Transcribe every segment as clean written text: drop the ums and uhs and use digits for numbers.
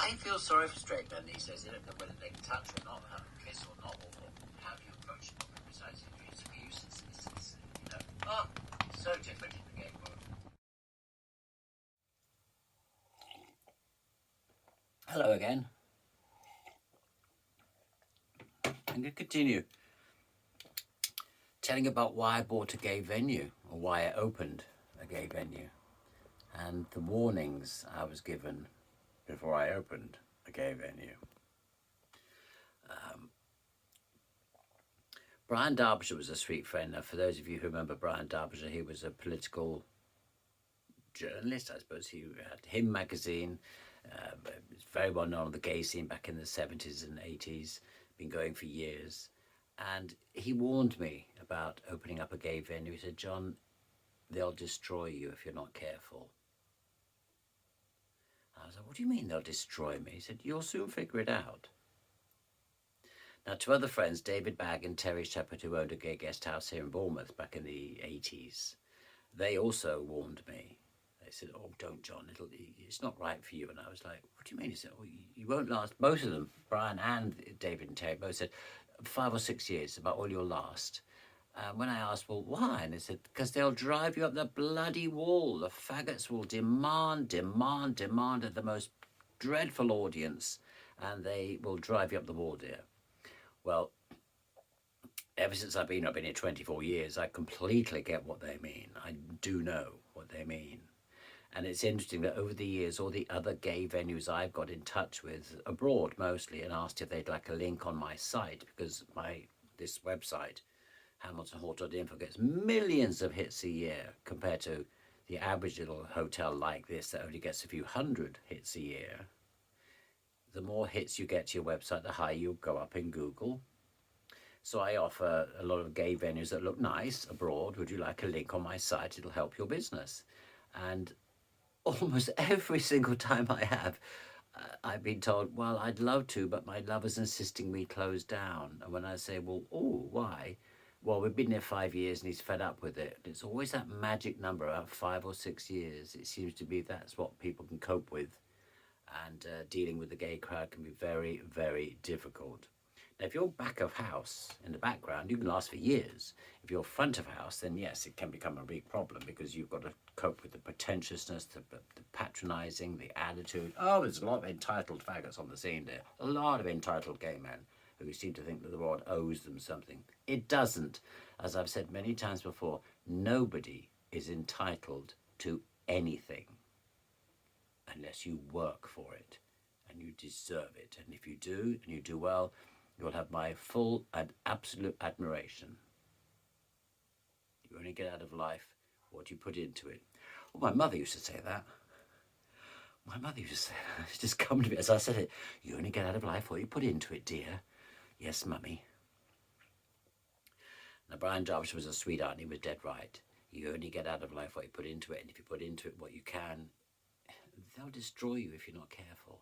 I feel sorry for straight men these days. They don't know whether they can touch or not, have a kiss or not, or how do you approach them. It's abuse. It's so different in the gay world. Hello again. I'm going to continue telling about why I bought a gay venue, or why I opened a gay venue, and the warnings I was given before I opened a gay venue. Brian Derbyshire was a sweet friend. Now, for those of you who remember Brian Derbyshire, he was a political journalist, I suppose. He had Him magazine. It's very well known on the gay scene back in the 70s and 80s, been going for years. And he warned me about opening up a gay venue. He said, John, they'll destroy you if you're not careful. I was like, what do you mean they'll destroy me? He said, you'll soon figure it out. Now, to other friends, David Bagg and Terry Shepherd, who owned a gay guest house here in Bournemouth back in the 80s, they also warned me. They said, oh, don't, John, it's not right for you. And I was like, what do you mean? He said, oh, you won't last. Both of them, Brian and David and Terry, both said 5 or 6 years, about all you'll last. When I asked, well, why? And they said, because they'll drive you up the bloody wall. The faggots will demand at the most dreadful audience, and they will drive you up the wall, dear. Well, ever since I've been here 24 years, I completely get what they mean. I do know what they mean. And it's interesting that over the years, all the other gay venues I've got in touch with, abroad mostly, and asked if they'd like a link on my site, because this website, hamiltonhall.info, gets millions of hits a year compared to the average little hotel like this that only gets a few hundred hits a year. The more hits you get to your website, the higher you'll go up in Google. So I offer a lot of gay venues that look nice abroad. Would you like a link on my site? It'll help your business. And almost every single time I have, I've been told, well, I'd love to, but my lover's insisting we close down. And when I say, well, oh, why? Well, we've been there 5 years and he's fed up with it. It's always that magic number, about 5 or 6 years. It seems to be that's what people can cope with. And dealing with the gay crowd can be very, very difficult. Now, if you're back of house in the background, you can last for years. If you're front of house, then yes, it can become a big problem because you've got to cope with the pretentiousness, the patronising, the attitude. Oh, there's a lot of entitled faggots on the scene there. A lot of entitled gay men who seem to think that the world owes them something. It doesn't. As I've said many times before, nobody is entitled to anything unless you work for it and you deserve it. And if you do, and you do well, you'll have my full and absolute admiration. You only get out of life what you put into it. Well, my mother used to say that. My mother used to say that. It's just come to me as I said it. You only get out of life what you put into it, dear. Yes, mummy. Now, Brian Derbyshire was a sweetheart and he was dead right. You only get out of life what you put into it, and if you put into it what you can, they'll destroy you if you're not careful.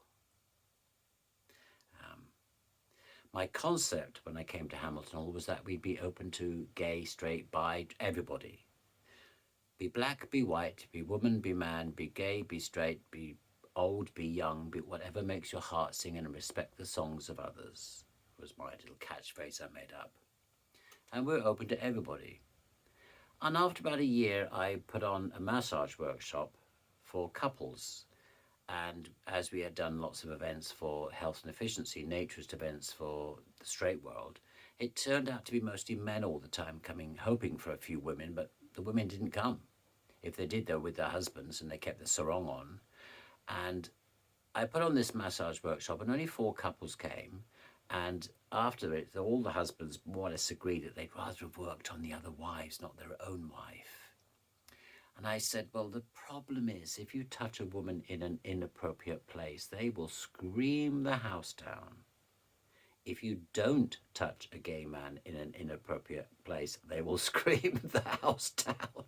My concept when I came to Hamilton Hall was that we'd be open to gay, straight, bi, everybody. Be black, be white, be woman, be man, be gay, be straight, be old, be young, be whatever makes your heart sing, and respect the songs of others, was my little catchphrase I made up. And we're open to everybody. And after about a year, I put on a massage workshop for couples. And as we had done lots of events for health and efficiency, naturist events for the straight world, it turned out to be mostly men all the time coming, hoping for a few women, but the women didn't come. If they did, they were with their husbands and they kept the sarong on. And I put on this massage workshop and only 4 couples came. And after it, all the husbands more or less agreed that they'd rather have worked on the other wives, not their own wife. And I said, well, the problem is if you touch a woman in an inappropriate place, they will scream the house down. If you don't touch a gay man in an inappropriate place, they will scream the house down.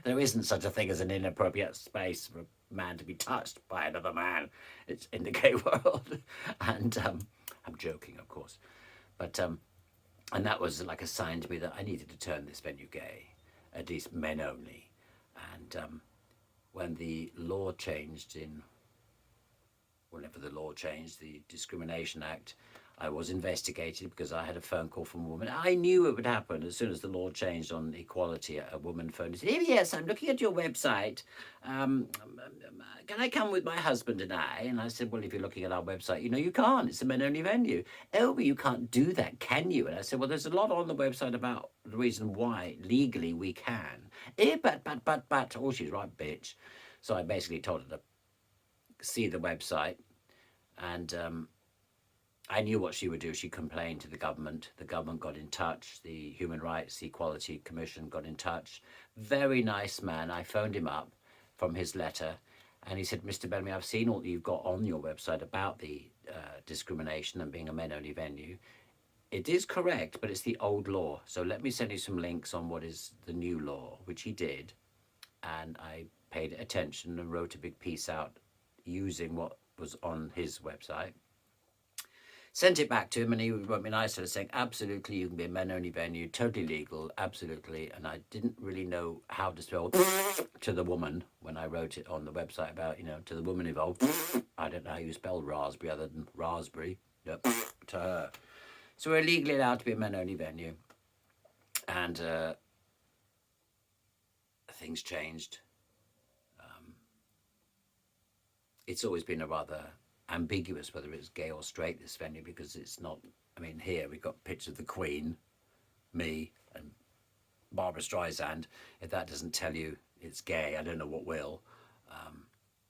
There isn't such a thing as an inappropriate space for a man to be touched by another man. It's in the gay world. And I'm joking, of course. But and that was like a sign to me that I needed to turn this venue gay. At least men only. And when the law changed in, well, whenever the law changed, the Discrimination Act, I was investigated because I had a phone call from a woman. I knew it would happen as soon as the law changed on equality. A woman phoned and said, yes, I'm looking at your website. Can I come with my husband and I? And I said, well, if you're looking at our website, you can't. It's a men-only venue. Oh, but you can't do that, can you? And I said, well, there's a lot on the website about the reason why legally we can. But. Oh, she's right, bitch. So I basically told her to see the website, and I knew what she would do. She complained to the government. The government got in touch. The Human Rights Equality Commission got in touch. Very nice man. I phoned him up from his letter, and he said, Mr. Bellamy, I've seen all that you've got on your website about the discrimination and being a men-only venue. It is correct, but it's the old law. So let me send you some links on what is the new law, which he did. And I paid attention and wrote a big piece out using what was on his website. Sent it back to him, and he wrote me nice letter saying, absolutely, you can be a men-only venue, totally legal, absolutely. And I didn't really know how to spell to the woman when I wrote it on the website about, to the woman involved. I don't know how you spell raspberry other than raspberry. Yep, to her. So we're legally allowed to be a men-only venue. And things changed. It's always been a rather ambiguous whether it's gay or straight, this venue, because it's not. Here we've got pictures of the Queen, me, and Barbara Streisand. If that doesn't tell you it's gay, I don't know what will.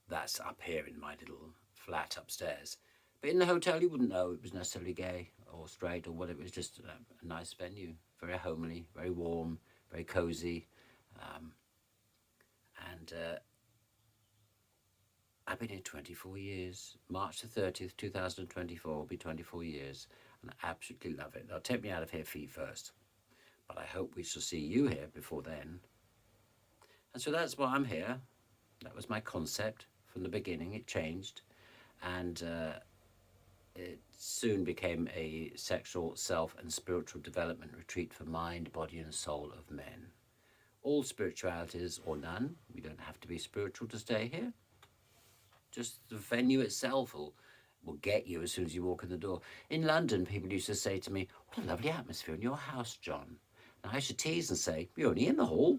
That's up here in my little flat upstairs. But in the hotel, you wouldn't know it was necessarily gay or straight or what. It was just a nice venue, very homely, very warm, very cozy. And I've been here 24 years. March the 30th, 2024 will be 24 years. And I absolutely love it. They'll take me out of here feet first. But I hope we shall see you here before then. And so that's why I'm here. That was my concept from the beginning. It changed. And it soon became a sexual, self and spiritual development retreat for mind, body and soul of men. All spiritualities or none. We don't have to be spiritual to stay here. Just the venue itself will get you as soon as you walk in the door. In London, people used to say to me, what a lovely atmosphere in your house, John. And I used to tease and say, you're only in the hall.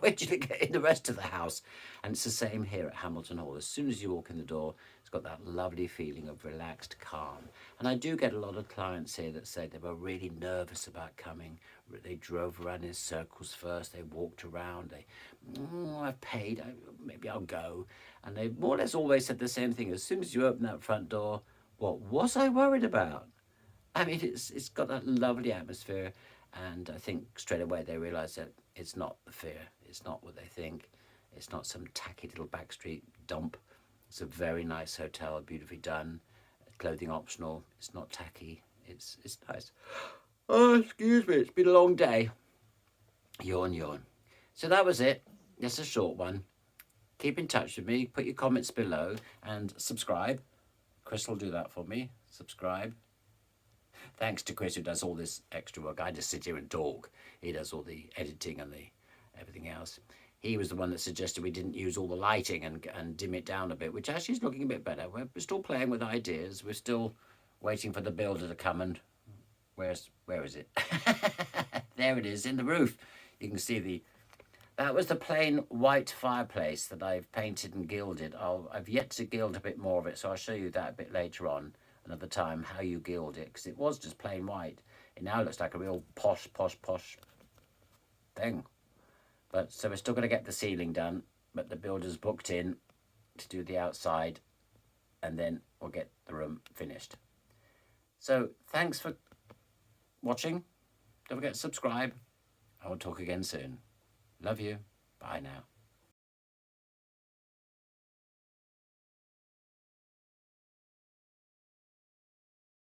Where did you get in the rest of the house? And it's the same here at Hamilton Hall. As soon as you walk in the door, it's got that lovely feeling of relaxed calm. And I do get a lot of clients here that say they were really nervous about coming. They drove around in circles first. They walked around. I've paid. Maybe I'll go. And they more or less always said the same thing. As soon as you open that front door, what was I worried about? It's got that lovely atmosphere. And I think straight away they realise that it's not the fear. It's not what they think. It's not some tacky little backstreet dump. It's a very nice hotel, beautifully done. Clothing optional. It's not tacky. It's nice. Oh, excuse me. It's been a long day. Yawn. So that was it. Just a short one. Keep in touch with me. Put your comments below and subscribe. Chris will do that for me. Subscribe. Thanks to Chris, who does all this extra work. I just sit here and talk. He does all the editing and everything else. He was the one that suggested we didn't use all the lighting and dim it down a bit, which actually is looking a bit better. We're still playing with ideas. We're still waiting for the builder to come and... Where is it? There it is, in the roof. You can see that was the plain white fireplace that I've painted and gilded. I've yet to gild a bit more of it, so I'll show you that a bit later on. Another time, how you gild it, because it was just plain white. It now looks like a real posh thing. But so we're still going to get the ceiling done, but the builder's booked in to do the outside, and then we'll get the room finished. So thanks for watching. Don't forget to subscribe. I will talk again soon. Love you. Bye now.